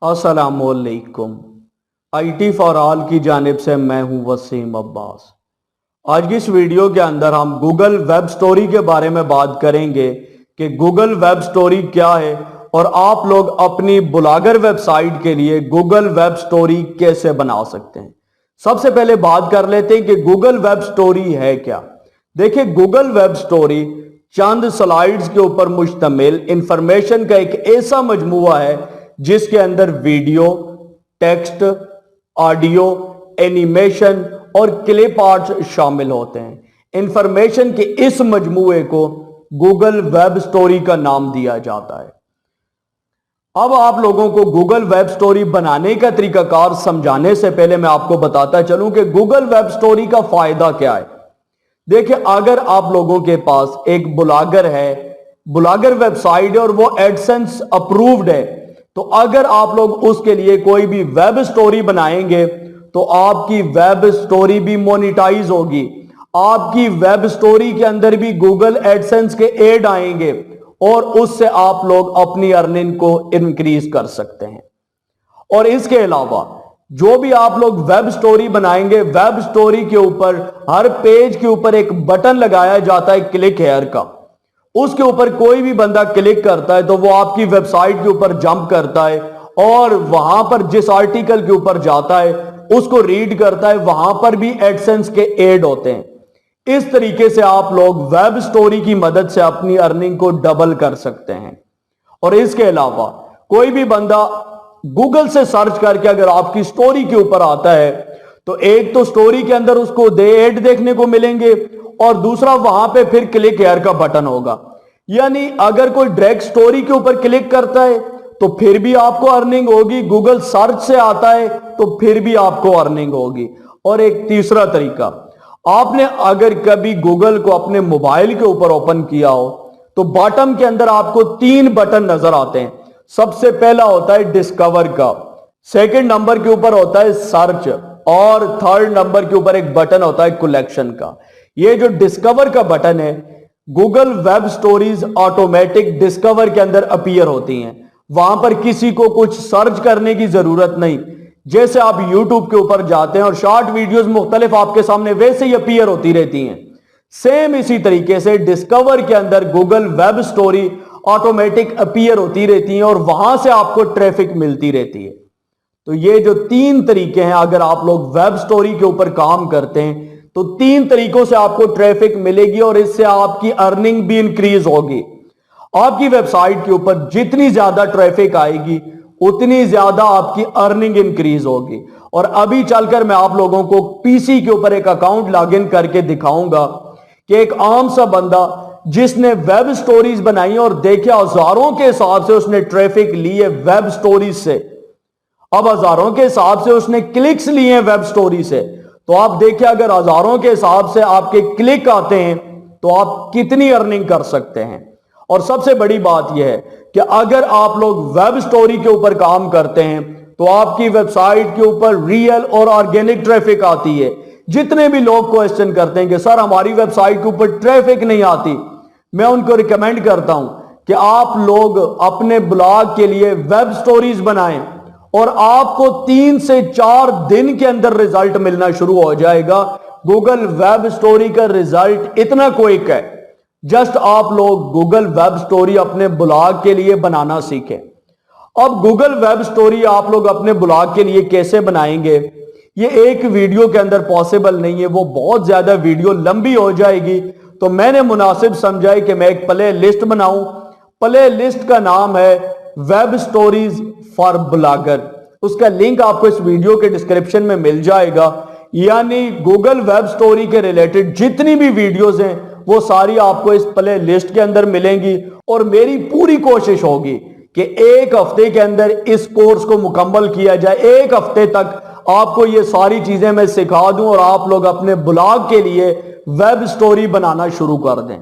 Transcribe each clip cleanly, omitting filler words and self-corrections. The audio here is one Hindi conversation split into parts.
अस्सलामुअलैकुम। IT फॉर ऑल की जानिब से मैं हूं वसीम अब्बास। आज की इस वीडियो के अंदर हम गूगल वेब स्टोरी के बारे में बात करेंगे कि गूगल वेब स्टोरी क्या है और आप लोग अपनी ब्लॉगर वेबसाइट के लिए गूगल वेब स्टोरी कैसे बना सकते हैं। सबसे पहले बात कर लेते हैं कि गूगल वेब स्टोरी है क्या। देखिए, गूगल वेब स्टोरी चंद स्लाइड्स के ऊपर मुश्तमिल इंफॉर्मेशन का एक ऐसा मजमुआ है जिसके अंदर वीडियो, टेक्स्ट, ऑडियो, एनिमेशन और क्लिप आर्ट शामिल होते हैं। इंफॉर्मेशन के इस मजमुए को गूगल वेब स्टोरी का नाम दिया जाता है। अब आप लोगों को गूगल वेब स्टोरी बनाने का तरीकाकार समझाने से पहले मैं आपको बताता चलूं कि गूगल वेब स्टोरी का फायदा क्या है। देखिए, अगर आप लोगों के पास एक ब्लॉगर है, ब्लॉगर वेबसाइट है और वो एडसेंस अप्रूव्ड है, तो अगर आप लोग उसके लिए कोई भी वेब स्टोरी बनाएंगे तो आपकी वेब स्टोरी भी मोनेटाइज होगी। आपकी वेब स्टोरी के अंदर भी गूगल एडसेंस के एड आएंगे और उससे आप लोग अपनी अर्निंग को इंक्रीज कर सकते हैं। और इसके अलावा जो भी आप लोग वेब स्टोरी बनाएंगे, वेब स्टोरी के ऊपर हर पेज के ऊपर एक बटन लगाया जाता है क्लिक हेयर का। उसके ऊपर कोई भी बंदा क्लिक करता है तो वो आपकी वेबसाइट के ऊपर जंप करता है और वहां पर जिस आर्टिकल के ऊपर जाता है उसको रीड करता है, वहां पर भी एडसेंस के एड होते हैं। इस तरीके से आप लोग वेब स्टोरी की मदद से अपनी अर्निंग को डबल कर सकते हैं। और इसके अलावा कोई भी बंदा गूगल से सर्च करके अगर आपकी स्टोरी के ऊपर आता है तो एक तो स्टोरी के अंदर उसको एड देखने को मिलेंगे और दूसरा वहां पे फिर क्लिक हेयर का बटन होगा। यानी अगर कोई डायरेक्ट स्टोरी के ऊपर क्लिक करता है तो फिर भी आपको अर्निंग होगी, गूगल सर्च से आता है तो फिर भी आपको अर्निंग होगी। और एक तीसरा तरीका, आपने अगर कभी गूगल को अपने मोबाइल के ऊपर ओपन किया हो तो बॉटम के अंदर आपको 3 बटन नजर आते हैं। सबसे पहला होता है डिस्कवर का, सेकंड नंबर के ऊपर होता है सर्च और थर्ड नंबर के ऊपर एक बटन होता है कलेक्शन का। ये जो डिस्कवर का बटन है, Google web stories automatic discover के अंदर अपीयर होती हैं। वहां पर किसी को कुछ सर्च करने की जरूरत नहीं। जैसे आप यूट्यूब के ऊपर जाते हैं और शॉर्ट वीडियोस मुख्तलिफ आपके सामने वैसे ही अपीयर होती रहती हैं, सेम इसी तरीके से डिस्कवर के अंदर Google web story automatic appear होती रहती हैं और वहां से आपको ट्रैफिक मिलती रहती है। तो ये जो 3 तरीके हैं, अगर आप लोग वेब स्टोरी के ऊपर काम करते हैं तो 3 तरीकों से आपको ट्रैफिक मिलेगी और इससे आपकी अर्निंग भी इंक्रीज होगी। आपकी वेबसाइट के ऊपर जितनी ज्यादा ट्रैफिक आएगी उतनी ज्यादा आपकी अर्निंग इंक्रीज होगी। और अभी चलकर मैं आप लोगों को पीसी के ऊपर एक अकाउंट लॉगिन करके दिखाऊंगा कि एक आम सा बंदा जिसने वेब स्टोरीज बनाई और देखे हजारों के हिसाब से उसने ट्रैफिक लिए वेब स्टोरीज से, अब हजारों के हिसाब से उसने क्लिक्स लिए वेब स्टोरी से, तो आप देखिए अगर हजारों के हिसाब से आपके क्लिक आते हैं तो आप कितनी अर्निंग कर सकते हैं। और सबसे बड़ी बात यह है कि अगर आप लोग वेब स्टोरी के ऊपर काम करते हैं तो आपकी वेबसाइट के ऊपर रियल और ऑर्गेनिक ट्रैफिक आती है। जितने भी लोग क्वेश्चन करते हैं कि सर हमारी वेबसाइट के ऊपर ट्रैफिक नहीं आती, मैं उनको रिकमेंड करता हूं कि आप लोग अपने ब्लॉग के लिए वेब स्टोरीज बनाएं और आपको 3 से 4 दिन के अंदर रिजल्ट मिलना शुरू हो जाएगा। गूगल वेब स्टोरी का रिजल्ट इतना क्विक है, जस्ट आप लोग गूगल वेब स्टोरी अपने ब्लॉग के लिए बनाना सीखें। अब गूगल वेब स्टोरी आप लोग अपने ब्लॉग के लिए कैसे बनाएंगे, ये एक वीडियो के अंदर पॉसिबल नहीं है, वो बहुत ज्यादा वीडियो लंबी हो जाएगी। तो मैंने मुनासिब समझा कि मैं एक प्ले लिस्ट बनाऊं। प्ले लिस्ट का नाम है वेब स्टोरीज फॉर ब्लॉगर। उसका लिंक आपको इस वीडियो के डिस्क्रिप्शन में मिल जाएगा। यानी गूगल वेब स्टोरी के रिलेटेड जितनी भी वीडियोस हैं वो सारी आपको इस प्ले लिस्ट के अंदर मिलेंगी। और मेरी पूरी कोशिश होगी कि एक हफ्ते के अंदर इस कोर्स को मुकम्मल किया जाए। एक हफ्ते तक आपको ये सारी चीजें मैं सिखा दूं और आप लोग अपने ब्लॉग के लिए वेब स्टोरी बनाना शुरू कर दें।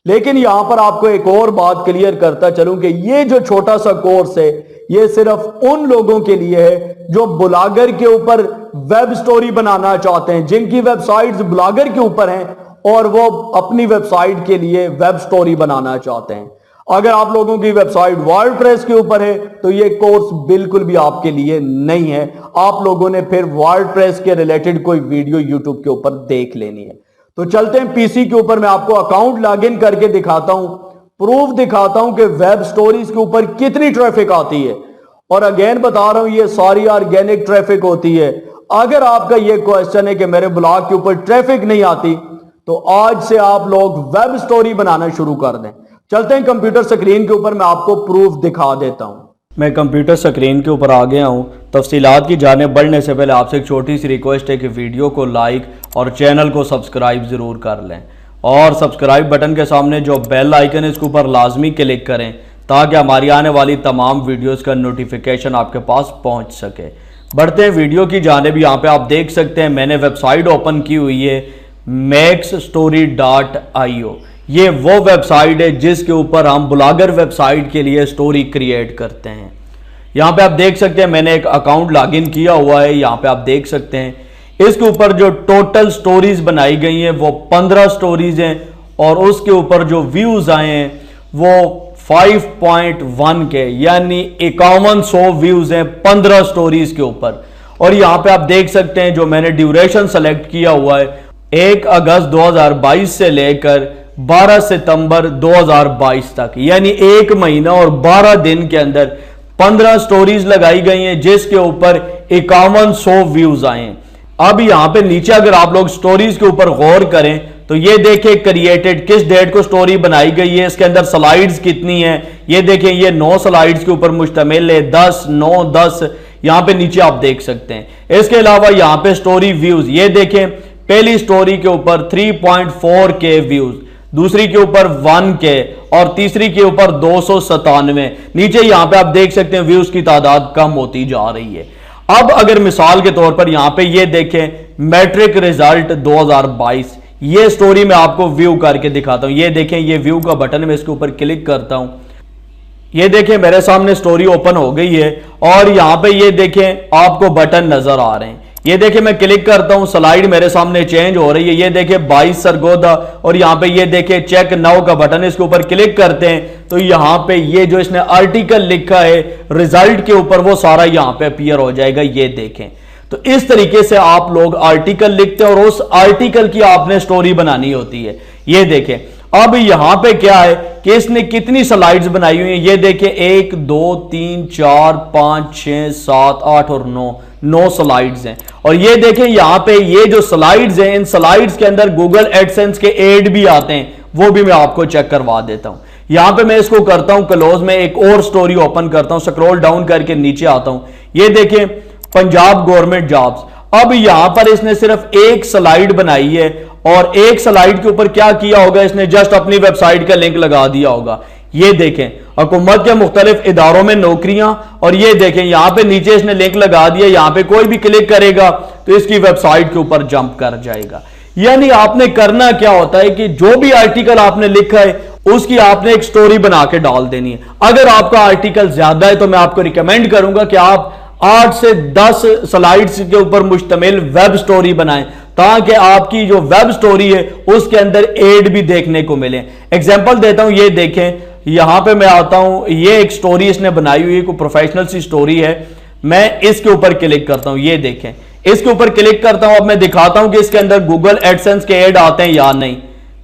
लेकिन यहां पर आपको एक और बात क्लियर करता चलूं कि ये जो छोटा सा कोर्स है ये सिर्फ उन लोगों के लिए है जो ब्लॉगर के ऊपर वेब स्टोरी बनाना चाहते हैं, जिनकी वेबसाइट्स ब्लॉगर के ऊपर हैं और वो अपनी वेबसाइट के लिए वेब स्टोरी बनाना चाहते हैं। अगर आप लोगों की वेबसाइट वर्डप्रेस के ऊपर है तो ये कोर्स बिल्कुल भी आपके लिए नहीं है। आप लोगों ने फिर वर्डप्रेस के रिलेटेड कोई वीडियो यूट्यूब के ऊपर देख लेनी है। तो चलते हैं पीसी के ऊपर, मैं आपको अकाउंट लॉगिन करके दिखाता हूं, प्रूफ दिखाता हूं कि वेब स्टोरीज के ऊपर कितनी ट्रैफिक आती है। और अगेन बता रहा हूं, ये सारी ऑर्गेनिक ट्रैफिक होती है। अगर आपका ये क्वेश्चन है कि मेरे ब्लॉग के ऊपर ट्रैफिक नहीं आती, तो आज से आप लोग वेब स्टोरी बनाना शुरू कर दें। चलते हैं कंप्यूटर स्क्रीन के ऊपर, मैं आपको प्रूफ दिखा देता हूं। मैं कंप्यूटर स्क्रीन के ऊपर आ गया हूं। तफसीलात की जानिब बढ़ने से पहले आपसे एक छोटी सी रिक्वेस्ट है कि वीडियो को लाइक और चैनल को सब्सक्राइब ज़रूर कर लें, और सब्सक्राइब बटन के सामने जो बेल आइकन है इसके ऊपर लाजमी क्लिक करें ताकि हमारी आने वाली तमाम वीडियोस का नोटिफिकेशन आपके पास पहुंच सके। बढ़ते हैं वीडियो की जानिब। यहाँ पे आप देख सकते हैं मैंने वेबसाइट ओपन की हुई है maxstory.io। ये वो वेबसाइट है जिसके ऊपर हम ब्लॉगर वेबसाइट के लिए स्टोरी क्रिएट करते हैं। यहाँ पे आप देख सकते हैं मैंने एक अकाउंट लॉगिन किया हुआ है। यहाँ पे आप देख सकते हैं इसके ऊपर जो टोटल स्टोरीज बनाई गई हैं वो 15 स्टोरीज हैं, और उसके ऊपर जो व्यूज आए हैं वो 5.1 के यानी 5100 व्यूज हैं 15 स्टोरीज के ऊपर। और यहाँ पे आप देख सकते हैं जो मैंने ड्यूरेशन सेलेक्ट किया हुआ है 1 अगस्त 2022 से लेकर 12 सितंबर 2022 तक, यानी 1 महीना और 12 दिन के अंदर 15 स्टोरीज लगाई गई हैं जिसके ऊपर 5100 व्यूज आए हैं। अब यहां पे नीचे अगर आप लोग स्टोरीज के ऊपर गौर करें तो ये देखें क्रिएटेड किस डेट को स्टोरी बनाई गई है, इसके अंदर स्लाइड्स कितनी है। ये देखें ये 9 स्लाइड्स के ऊपर मुश्तमिल है, 10 9 10 यहां पे नीचे आप देख सकते हैं। इसके अलावा यहां पे स्टोरी व्यूज, ये देखें पहली स्टोरी के ऊपर 3.4 के व्यूज, दूसरी के ऊपर 1 के और तीसरी के ऊपर 297। नीचे यहां पे आप देख सकते हैं व्यूज की तादाद कम होती जा रही है। अब अगर मिसाल के तौर पर यहां पे ये देखें मैट्रिक रिजल्ट 2022, ये स्टोरी मैं आपको व्यू करके दिखाता हूं। ये देखें ये व्यू का बटन, मैं इसके ऊपर क्लिक करता हूं। ये देखें मेरे सामने स्टोरी ओपन हो गई है, और यहां पे ये देखें आपको बटन नजर आ रहे हैं। ये देखें मैं क्लिक करता हूं, स्लाइड मेरे सामने चेंज हो रही है। ये देखें 22 सरगोदा, और यहां पे ये देखें चेक नाउ का बटन, इसके ऊपर क्लिक करते हैं तो यहां पे ये जो इसने आर्टिकल लिखा है रिजल्ट के ऊपर वो सारा यहां पे अपीयर हो जाएगा। ये देखें, तो इस तरीके से आप लोग आर्टिकल लिखते हैं और उस आर्टिकल की आपने स्टोरी बनानी होती है। ये देखें अब यहां पे क्या है कि इसने कितनी स्लाइड्स बनाई हुई हैं। ये देखें 1 2 3 4 5 6 7 8 और 9 स्लाइड्स हैं। और ये देखें यहां पे ये जो स्लाइड्स हैं, इन स्लाइड्स के अंदर गूगल एडसेंस के एड भी आते हैं, वो भी मैं आपको चेक करवा देता हूं। यहां पे मैं इसको करता हूं क्लोज में, एक और स्टोरी ओपन करता हूं, स्क्रॉल डाउन करके नीचे आता हूं। ये देखें पंजाब गवर्नमेंट जॉब्स। अब यहां पर इसने सिर्फ एक स्लाइड बनाई है, और एक स्लाइड के ऊपर क्या किया होगा, इसने जस्ट अपनी वेबसाइट का लिंक लगा दिया होगा। ये देखें हुकूमत के मुख्तलिफ इदारों में नौकरियां, और ये देखें यहां पे नीचे इसने लिंक लगा दिया। यहां पे कोई भी क्लिक करेगा तो इसकी वेबसाइट के ऊपर जंप कर जाएगा। यानी आपने करना क्या होता है कि जो भी आर्टिकल आपने लिखा है उसकी आपने एक स्टोरी बना के डाल देनी है। अगर आपका आर्टिकल ज्यादा है तो मैं आपको रिकमेंड करूंगा कि आप 8 से 10 स्लाइड्स के ऊपर मुश्तमिल वेब स्टोरी बनाएं, ताकि आपकी जो वेब स्टोरी है उसके अंदर एड भी देखने को मिले। एग्जांपल देता हूं, ये देखें यहां पे मैं आता हूं, ये एक स्टोरी इसने बनाई हुई है, कोई प्रोफेशनल सी स्टोरी है। मैं इसके ऊपर क्लिक करता हूं, ये देखें इसके ऊपर क्लिक करता हूं। अब मैं दिखाता हूं कि इसके अंदर गूगल एडसेंस के एड आते हैं या नहीं।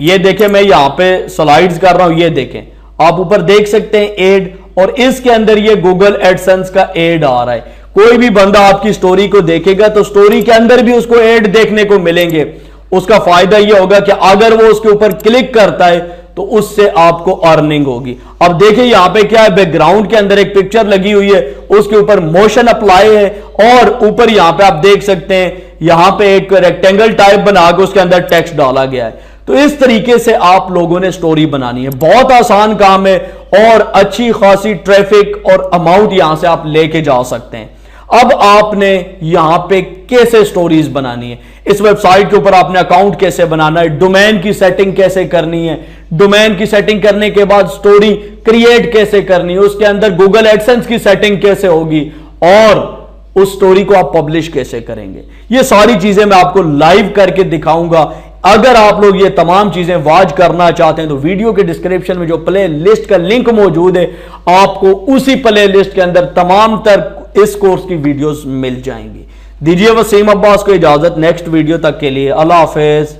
ये देखें मैं यहां पे स्लाइड्स कर रहा हूं, ये देखें आप ऊपर देख सकते हैं एड, और इसके अंदर ये गूगल एडसेंस का एड आ रहा है। कोई भी बंदा आपकी स्टोरी को देखेगा तो स्टोरी के अंदर भी उसको एड देखने को मिलेंगे। उसका फायदा यह होगा कि अगर वो उसके ऊपर क्लिक करता है तो उससे आपको अर्निंग होगी। अब देखिए यहां पे क्या है, बैकग्राउंड के अंदर एक पिक्चर लगी हुई है, उसके ऊपर मोशन अप्लाई है, और ऊपर यहां पे आप देख सकते हैं यहां पे एक रेक्टेंगल टाइप बना के उसके अंदर टेक्स्ट डाला गया है। तो इस तरीके से आप लोगों ने स्टोरी बनानी है। बहुत आसान काम है, और अच्छी खासी ट्रैफिक और अमाउंट यहां से आप लेके जा सकते हैं। अब आपने यहां पे कैसे स्टोरीज बनानी है, इस वेबसाइट के ऊपर आपने अकाउंट कैसे बनाना है, डोमेन की सेटिंग कैसे करनी है, डोमेन की सेटिंग करने के बाद स्टोरी क्रिएट कैसे करनी है, उसके अंदर गूगल एडसेंस की सेटिंग कैसे होगी, और उस स्टोरी को आप पब्लिश कैसे करेंगे, ये सारी चीजें मैं आपको लाइव करके दिखाऊंगा। अगर आप लोग ये तमाम चीजें वॉच करना चाहते हैं तो वीडियो के डिस्क्रिप्शन में जो प्ले लिस्ट का लिंक मौजूद है, आपको उसी प्ले लिस्ट के अंदर तमाम तर इस कोर्स की वीडियोस मिल जाएंगी। दीजिए वसीम अब्बास को इजाजत, नेक्स्ट वीडियो तक के लिए अल्लाह हाफिज।